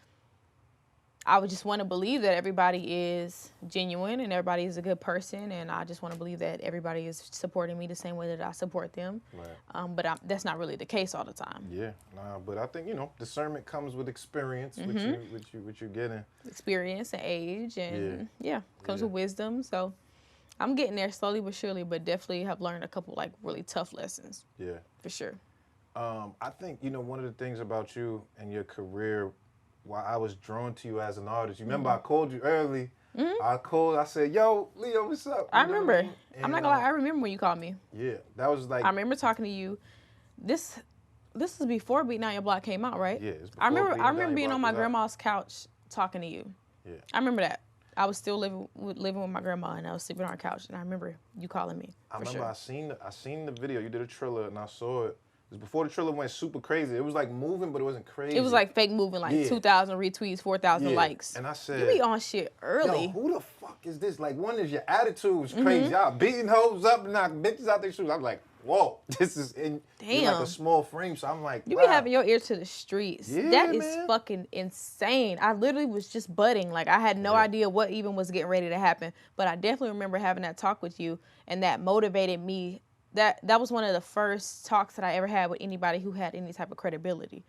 just want to believe that everybody is genuine and everybody is a good person. And I just want to believe that everybody is supporting me the same way that I support them. Right. But that's not really the case all the time. Yeah. Nah, but I think, you know, discernment comes with experience, which you're getting. Experience and age and comes Yeah. with wisdom. So I'm getting there slowly but surely, but definitely have learned a couple like really tough lessons. Yeah. For sure. I think, you know, one of the things about you and your career, why I was drawn to you as an artist. You remember I called you early. I said, yo, Leo, what's up? I remember. And, I'm not gonna lie, I remember when you called me. Yeah, that was like. I remember talking to you. This was before Beating Down Your Block came out, right? Yeah, it's I remember before Beating Down Your being Block on my was out. grandma's couch talking to you. Yeah. I remember that. I was still living with my grandma and I was sleeping on our couch and I remember you calling me. I remember sure. I seen the video. You did a Triller and I saw it. It was before the Triller went super crazy. It was like moving, but it wasn't crazy. It was like fake moving, like 2,000 retweets, 4,000 likes. And I said, you be on shit early. Yo, who the fuck is this? Like, one is your attitude was crazy. Y'all beating hoes up and knocking bitches out their shoes. I'm like, whoa, this is in like a small frame. So I'm like, you wow. be having your ear to the streets. Yeah, that is man. fucking insane. I literally was just budding. Like, I had no idea what even was getting ready to happen. But I definitely remember having that talk with you, and that motivated me. That was one of the first talks that I ever had with anybody who had any type of credibility.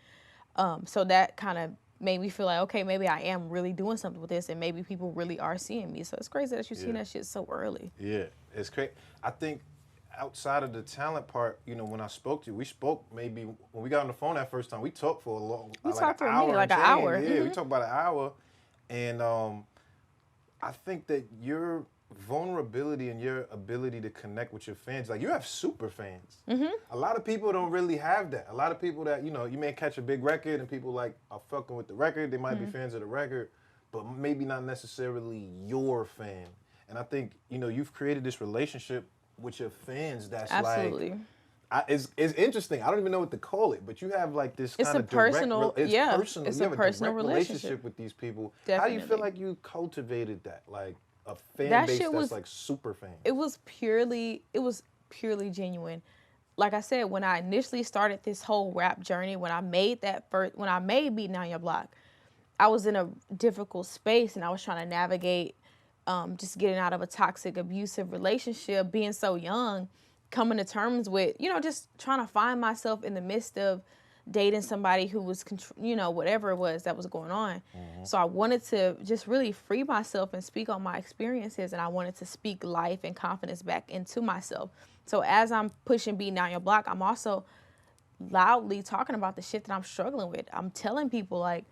So that kind of made me feel like, okay, maybe I am really doing something with this, and maybe people really are seeing me. So it's crazy that you've seen that shit so early. Yeah, it's crazy. I think outside of the talent part, you know, when I spoke to you, we spoke maybe when we got on the phone that first time. We talked for a long, We like talked for an a hour. minute, like and an hour. change. Yeah, we talked about an hour, and I think that your vulnerability and your ability to connect with your fans, like you have super fans. A lot of people don't really have that. A lot of people that, you know, you may catch a big record and people like are fucking with the record. They might be fans of the record, but maybe not necessarily your fan. And I think, you know, you've created this relationship with your fans that's Absolutely. like, it's interesting. I don't even know what to call it, but you have like this kind of personal, it's personal. it's you a have personal direct relationship with these people. Definitely. How do you feel like you cultivated that? Like a fan That base shit that's was- like super fans. It was purely genuine. Like I said, when I initially started this whole rap journey, when I made Beating Down Your Block, I was in a difficult space and I was trying to navigate just getting out of a toxic, abusive relationship, being so young, coming to terms with, you know, just trying to find myself in the midst of dating somebody who was, you know, whatever it was that was going on. So I wanted to just really free myself and speak on my experiences, and I wanted to speak life and confidence back into myself. So as I'm pushing Beating Down Your Block, I'm also loudly talking about the shit that I'm struggling with. I'm telling people, like,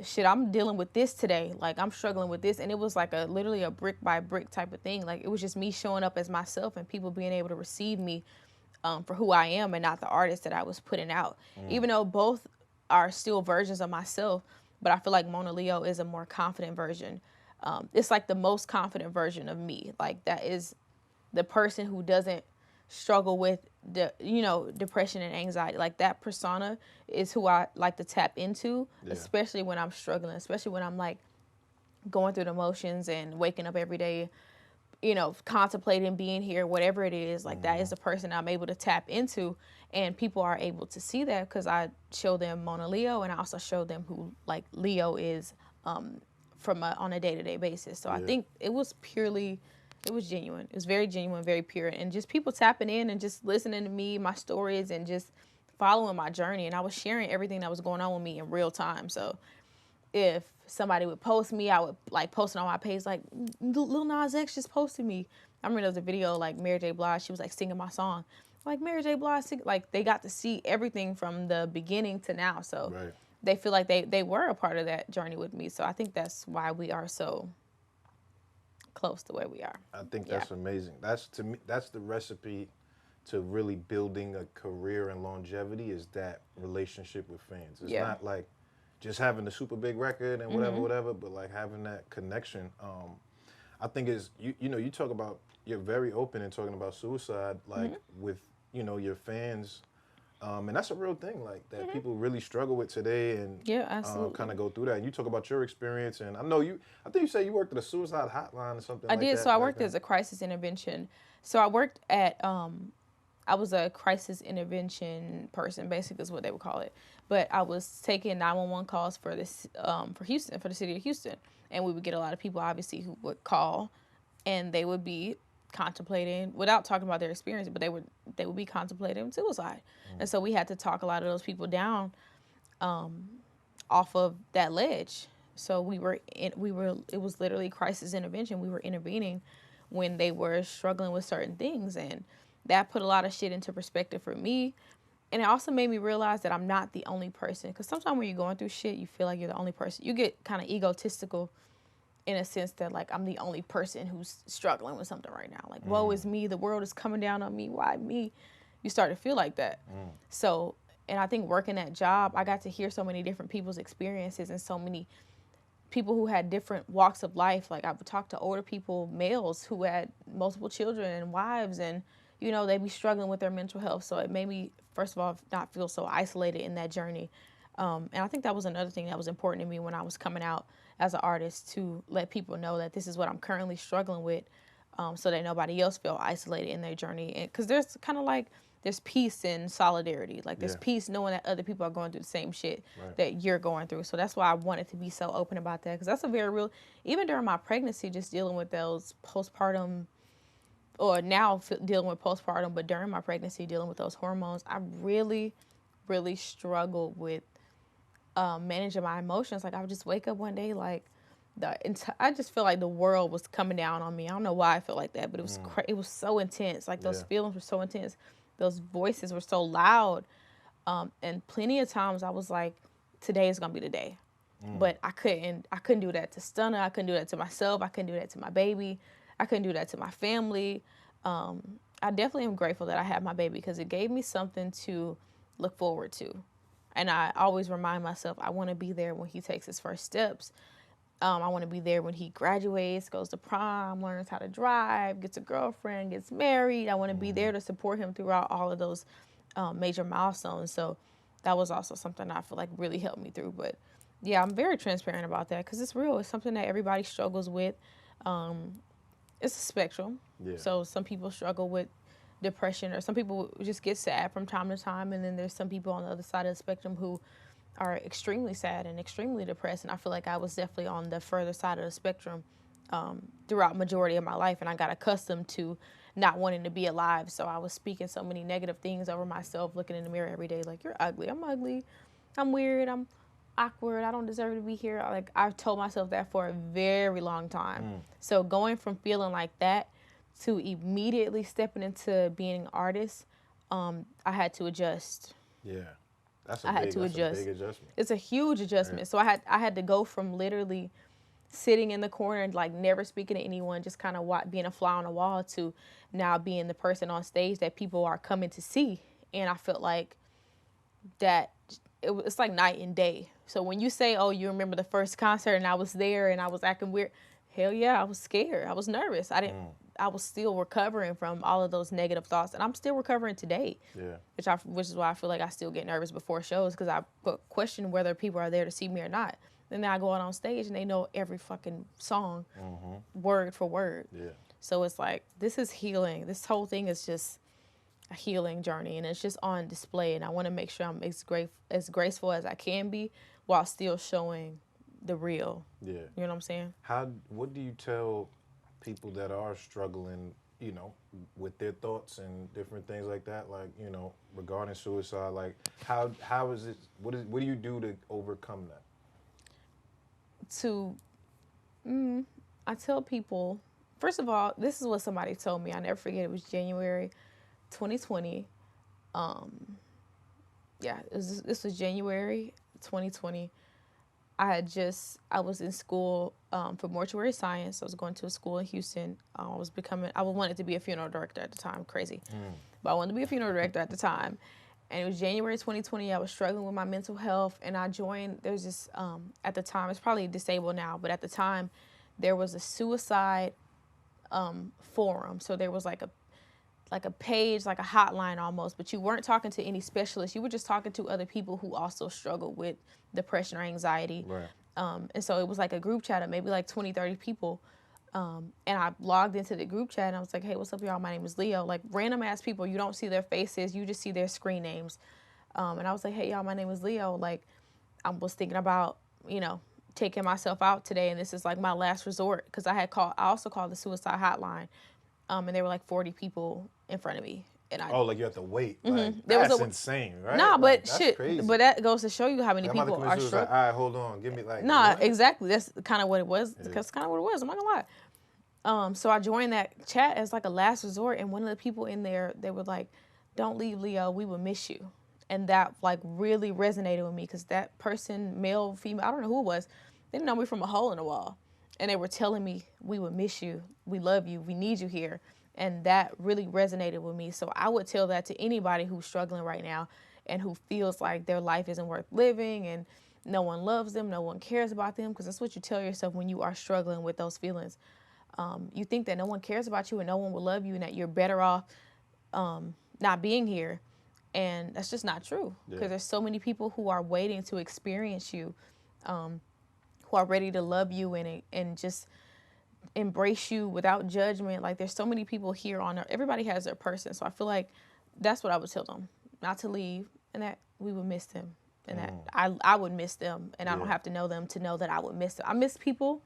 shit, I'm dealing with this today. Like, I'm struggling with this. And it was like literally a brick by brick type of thing. Like, it was just me showing up as myself and people being able to receive me for who I am and not the artist that I was putting out. Even though both are still versions of myself, but I feel like Monaleo is a more confident version. It's like the most confident version of me. Like, that is the person who doesn't struggle with depression and anxiety. Like, that persona is who I like to tap into, especially when I'm struggling, especially when I'm like going through the motions and waking up every day, you know, contemplating being here, whatever it is. Like, that is the person I'm able to tap into, and people are able to see that because I show them Monaleo, and I also show them who like Leo is on a day-to-day basis. So I think it was genuine. It was very genuine, very pure, and just people tapping in and just listening to me, my stories, and just following my journey. And I was sharing everything that was going on with me in real time. So if somebody would post me, I would like post it on my page, like, Lil Nas X just posted me. I remember there was a video like Mary J. Blige, she was like singing my song. Like, Mary J. Blige, like, they got to see everything from the beginning to now. So they feel like they were a part of that journey with me. So I think that's why we are so close to where we are. I think that's amazing. That's, to me, that's the recipe to really building a career and longevity is that relationship with fans. It's Yeah. not like just having the super big record and whatever, but like having that connection. I think is you know, you talk about, you're very open in talking about suicide, like with, you know, your fans. And that's a real thing, like that people really struggle with today, and Yeah, absolutely. kind of go through that. And you talk about your experience, and I know I think you said you worked at a suicide hotline or something I like did. that. So I back worked then. as a crisis intervention. So I worked at I was a crisis intervention person, basically is what they would call it. But I was taking 911 calls for this for Houston, for the city of Houston, and we would get a lot of people, obviously, who would call, and they would be contemplating, without talking about their experience, but they would be contemplating suicide, and so we had to talk a lot of those people down off of that ledge. So it was literally crisis intervention. We were intervening when they were struggling with certain things, and that put a lot of shit into perspective for me. And it also made me realize that I'm not the only person, because sometimes when you're going through shit, you feel like you're the only person. You get kind of egotistical in a sense that, like, I'm the only person who's struggling with something right now. Like, woe is me, the world is coming down on me, why me? You start to feel like that. So, and I think working that job, I got to hear so many different people's experiences and so many people who had different walks of life. Like, I would talk to older people, males who had multiple children and wives, and, you know, they'd be struggling with their mental health. So it made me, first of all, not feel so isolated in that journey. And I think that was another thing that was important to me when I was coming out as an artist, to let people know that this is what I'm currently struggling with, so that nobody else feel isolated in their journey. And because there's kind of like, there's peace in solidarity. Like, there's peace knowing that other people are going through the same shit that you're going through. So that's why I wanted to be so open about that, because that's a very real, even during my pregnancy, just dealing with those postpartum, or now dealing with postpartum, but during my pregnancy, dealing with those hormones, I really, really struggled with managing my emotions. Like, I would just wake up one day, like, I just feel like the world was coming down on me. I don't know why I felt like that, but it was it was so intense. Like, those feelings were so intense. Those voices were so loud. And plenty of times I was like, today is gonna be the day. But I couldn't do that to Stunna. I couldn't do that to myself. I couldn't do that to my baby. I couldn't do that to my family. I definitely am grateful that I had my baby, because it gave me something to look forward to. And I always remind myself, I want to be there when he takes his first steps. I want to be there when he graduates, goes to prom, learns how to drive, gets a girlfriend, gets married. I want to be there to support him throughout all of those major milestones. So that was also something I feel like really helped me through. But yeah, I'm very transparent about that, because it's real. It's something that everybody struggles with. It's a spectrum. Yeah. So some people struggle with depression, or some people just get sad from time to time. And then there's some people on the other side of the spectrum who are extremely sad and extremely depressed. And I feel like I was definitely on the further side of the spectrum throughout majority of my life. And I got accustomed to not wanting to be alive. So I was speaking so many negative things over myself, looking in the mirror every day, like, you're ugly, I'm weird, I'm awkward, I don't deserve to be here. Like, I've told myself that for a very long time. So going from feeling like that to immediately stepping into being an artist, I had to adjust. Yeah. That's I had to adjust. A big adjustment. It's a huge adjustment. Yeah. So I had to go from literally sitting in the corner and, like, never speaking to anyone, just kind of being a fly on the wall, to now being the person on stage that people are coming to see. And I felt like that it's like night and day. So when you say, oh, you remember the first concert and I was there and I was acting weird, hell yeah, I was scared. I was nervous. I was still recovering from all of those negative thoughts, and I'm still recovering today. Yeah. Which is why I feel like I still get nervous before shows, because I question whether people are there to see me or not. And then I go out on stage and they know every fucking song, word for word. Yeah. So it's like, this is healing. This whole thing is just a healing journey, and it's just on display. And I want to make sure I'm as graceful as I can be, while still showing the real. Yeah. You know what I'm saying? What do you tell people that are struggling, you know, with their thoughts and different things like that, like, you know, regarding suicide? Like, how is it? What do you do to overcome that? I tell people, first of all, this is what somebody told me. I never forget. It was January 2020. This was January 2020. I was in school for mortuary science. I was going to a school in Houston. I wanted to be a funeral director at the time. Crazy. But I wanted to be a funeral director at the time. And it was January 2020. I was struggling with my mental health, and I joined. There's this at the time. It's probably disabled now, but at the time, there was a suicide forum. So there was like a page, like a hotline almost, but you weren't talking to any specialists. You were just talking to other people who also struggled with depression or anxiety. Right. And so it was like a group chat of maybe like 20, 30 people. And I logged into the group chat and I was like, hey, what's up, y'all? My name is Leo. Like random ass people, you don't see their faces, you just see their screen names. And I was like, hey, y'all, my name is Leo. Like, I was thinking about, taking myself out today, and this is like my last resort. Because I also called the suicide hotline, and there were like 40 people in front of me. And like you have to wait. Like, There was that's insane, right? Nah, but that's shit. crazy. But that goes to show you how many people are struggling. struggling. Like, all right, hold on, give me like. Nah, what? exactly. That's kind of what it was. That's kind of what it was. I'm not gonna lie. So I joined that chat as like a last resort, and one of the people in there, they were like, "Don't leave, Leo. We will miss you," and that like really resonated with me because that person, male, female, I don't know who it was, they didn't know me from a hole in the wall, and they were telling me, "We will miss you. We love you. We need you here." And that really resonated with me. So I would tell that to anybody who's struggling right now and who feels like their life isn't worth living and no one loves them, no one cares about them, because that's what you tell yourself when you are struggling with those feelings. You think that no one cares about you and no one will love you and that you're better off not being here. And that's just not true, because there's so many people who are waiting to experience you, who are ready to love you and just embrace you without judgment. Like there's so many people here on earth. Everybody has their person. So I feel like that's what I would tell them, not to leave, and that we would miss them, and that I would miss them, and I don't have to know them to know that I would miss them. I miss people.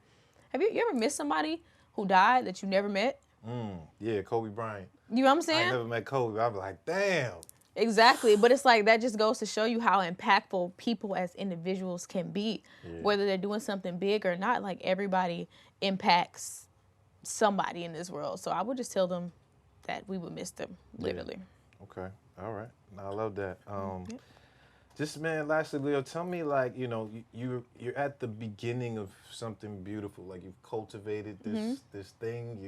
Have you ever missed somebody who died that you never met? Yeah, Kobe Bryant. You know what I'm saying? I never met Kobe. I'd be like, damn. Exactly. But it's like that just goes to show you how impactful people as individuals can be, whether they're doing something big or not. Like everybody impacts somebody in this world. So I would just tell them that we would miss them, literally. Okay. All right. I love that. Just, man, lastly, Leo, tell me, like, you're at the beginning of something beautiful. Like, you've cultivated this thing.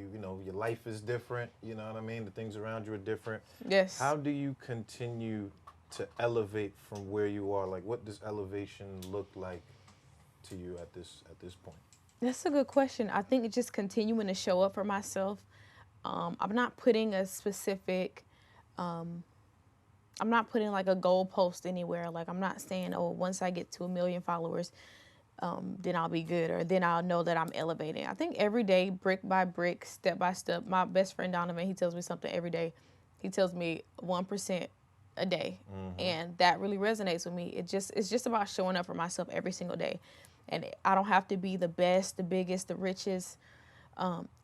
Your life is different. You know what I mean? The things around you are different. Yes. How do you continue to elevate from where you are? Like, what does elevation look like to you at this point? That's a good question. I think it's just continuing to show up for myself. I'm not putting a specific... I'm not putting like a goal post anywhere. Like I'm not saying, oh, once I get to 1 million followers, then I'll be good, or then I'll know that I'm elevating. I think every day, brick by brick, step by step. My best friend Donovan, he tells me something every day. He tells me 1% a day, and that really resonates with me. It's just about showing up for myself every single day, and I don't have to be the best, the biggest, the richest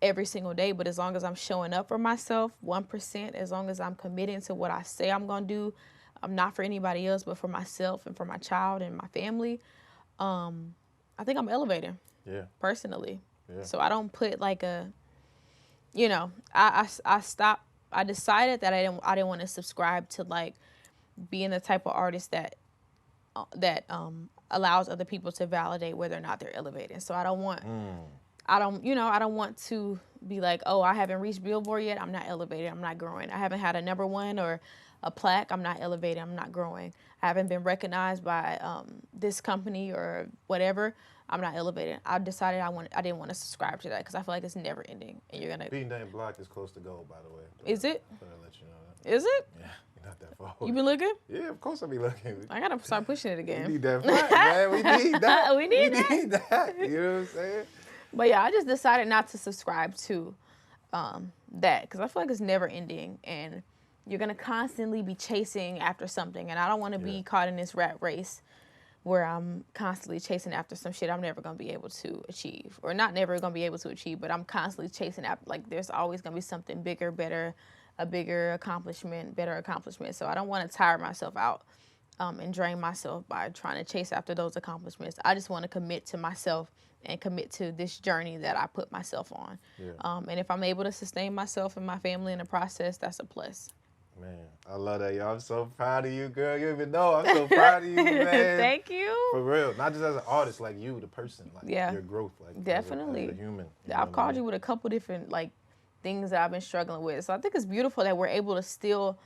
every single day, but as long as I'm showing up for myself, 1%, as long as I'm committing to what I say I'm going to do, not for anybody else, but for myself and for my child and my family, I think I'm elevating personally. Yeah. So I don't put like I stopped. I decided that I didn't want to subscribe to like being the type of artist that allows other people to validate whether or not they're elevating. So I don't want... I don't want to be like, oh, I haven't reached Billboard yet. I'm not elevated. I'm not growing. I haven't had a #1 or a plaque. I'm not elevated. I'm not growing. I haven't been recognized by this company or whatever. I'm not elevated. I decided I didn't want to subscribe to that because I feel like it's never ending. And you're gonna being that block is close to gold, by the way. Is it? I'm gonna let you know that. Is it? Yeah, you're not that far. You been looking? Yeah, of course I be looking. I gotta start pushing it again. We need that flat, man. We need that. We need that. You know what I'm saying? But yeah, I just decided not to subscribe to that because I feel like it's never ending and you're going to constantly be chasing after something. And I don't want to be caught in this rat race where I'm constantly chasing after some shit I'm never going to be able to achieve. Or not never going to be able to achieve, but I'm constantly chasing after, like there's always going to be something bigger, better, a bigger accomplishment, better accomplishment. So I don't want to tire myself out and drain myself by trying to chase after those accomplishments. I just want to commit to myself and commit to this journey that I put myself on. Yeah. And if I'm able to sustain myself and my family in the process, that's a plus. Man, I love that, y'all. I'm so proud of you, girl. You even know I'm so proud of you, man. Thank you. For real. Not just as an artist, like you, the person, like Yeah. your growth, like Definitely. as a human. You know I've what I called mean? you with a couple different like things that I've been struggling with. So I think it's beautiful that we're able to still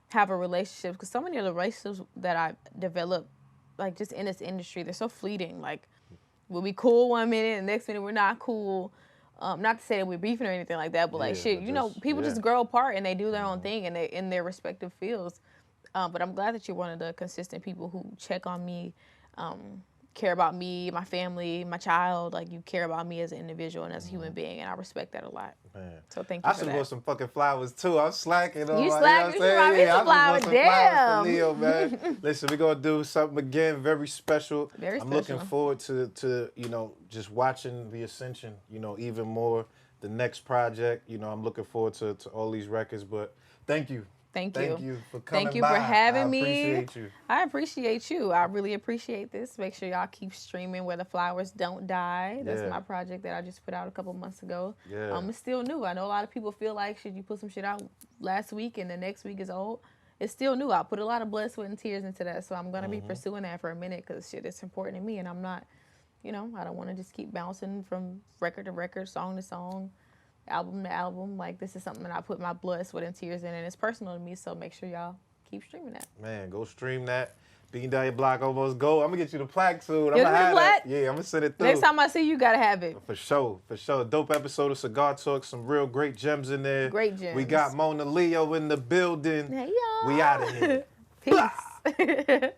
have a relationship, because so many of the relationships that I've developed, like just in this industry, they're so fleeting. Like we'll be cool one minute and the next minute we're not cool. Not to say that we're beefing or anything like that, but like Yeah, shit, but you know, just- people yeah. just grow apart and they do their own thing and they in their respective fields. But I'm glad that you're one of the consistent people who check on me, care about me, my family, my child. Like you care about me as an individual and as a human being, and I respect that a lot. Man. So thank you I for should have that. bought some fucking flowers too. I'm slacking on You my, slacking? you know You what I'm should buy me saying? some Yeah, I flowers. just bought some flowers for Damn. Leo, man. Listen, we're gonna do something again very special. Very I'm looking special. forward to you know, just watching the ascension, you know, even more. The next project, you know, I'm looking forward to all these records. But thank you. Thank you. Thank you for coming Thank you by. for having me. I appreciate you. I appreciate you. I really appreciate this. Make sure y'all keep streaming Where the Flowers Don't Die. That's Yeah. my project that I just put out a couple months ago. Yeah. It's still new. I know a lot of people feel like, should you put some shit out last week and the next week is old? It's still new. I put a lot of blood, sweat, and tears into that. So I'm going to be pursuing that for a minute because shit, it's important to me. And I'm not, you know, I don't want to just keep bouncing from record to record, song to song, album to album. Like, this is something that I put my blood, sweat, and tears in, and it's personal to me, so make sure y'all keep streaming that. Man, go stream that. Beating Down Your Block Almost Go. I'm gonna get you the plaque soon. I'm Give gonna me the have that. plaque? Yeah, I'm gonna send it through. Next time I see you, gotta have it. For sure, for sure. Dope episode of Cigar Talk. Some real great gems in there. Great gems. We got Monaleo in the building. Hey, y'all. We out of here. Peace.